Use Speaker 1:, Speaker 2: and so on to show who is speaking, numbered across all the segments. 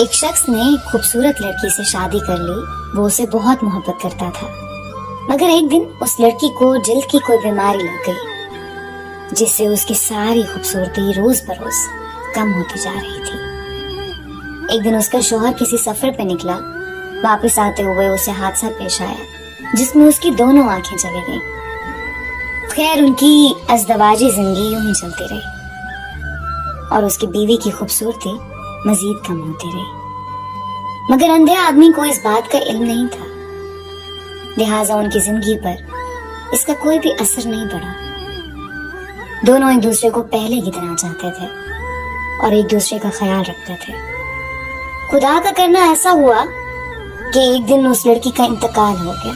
Speaker 1: ایک شخص نے ایک خوبصورت لڑکی سے شادی کر لی. وہ اسے بہت محبت کرتا تھا، مگر ایک دن اس لڑکی کو جلد کی کوئی بیماری لگ گئی جس سے اس کی ساری خوبصورتی روز بروز کم ہوتی جا رہی تھی. ایک دن اس کا شوہر کسی سفر پہ نکلا. واپس آتے ہوئے اسے حادثہ پیش آیا جس میں اس کی دونوں آنکھیں چلی گئیں. خیر ان کی ازدواجی زندگی یوں ہی چلتی رہی اور اس کی بیوی کی خوبصورتی مزید کم ہوتی رہی، مگر اندھے آدمی کو اس بات کا علم نہیں تھا، لہٰذا ان کی زندگی پر اس کا کوئی بھی اثر نہیں پڑا. دونوں ایک دوسرے کو پہلے کی طرح چاہتے تھے اور ایک دوسرے کا خیال رکھتے تھے. خدا کا کرنا ایسا ہوا کہ ایک دن اس لڑکی کا انتقال ہو گیا.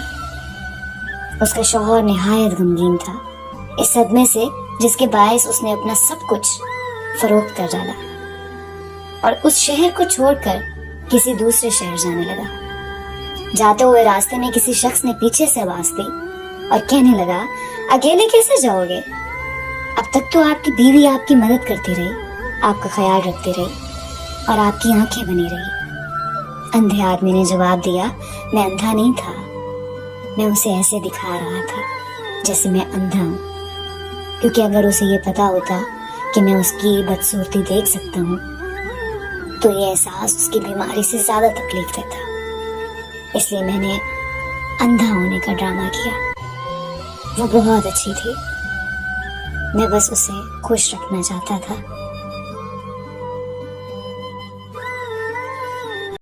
Speaker 1: اس کا شوہر نہایت غمگین تھا اس صدمے سے جس کے باعث اس نے اپنا سب کچھ فروخت کر ڈالا اور اس شہر کو چھوڑ کر کسی دوسرے شہر جانے لگا. جاتے ہوئے راستے میں کسی شخص نے پیچھے سے آواز دی اور کہنے لگا، اکیلے کیسے جاؤ گے؟ اب تک تو آپ کی بیوی آپ کی مدد کرتی رہی، آپ کا خیال رکھتی رہی اور آپ کی آنکھیں بنی رہی. اندھے آدمی نے جواب دیا، میں اندھا نہیں تھا، میں اسے ایسے دکھا رہا تھا جیسے میں اندھا ہوں، کیونکہ اگر اسے یہ پتا ہوتا کہ میں اس کی بدصورتی دیکھ سکتا ہوں تو یہ احساس اس کی بیماری سے زیادہ تکلیف دیتا، اس لیے میں نے اندھا ہونے کا ڈرامہ کیا. وہ بہت اچھی تھی، میں بس اسے خوش رکھنا چاہتا تھا.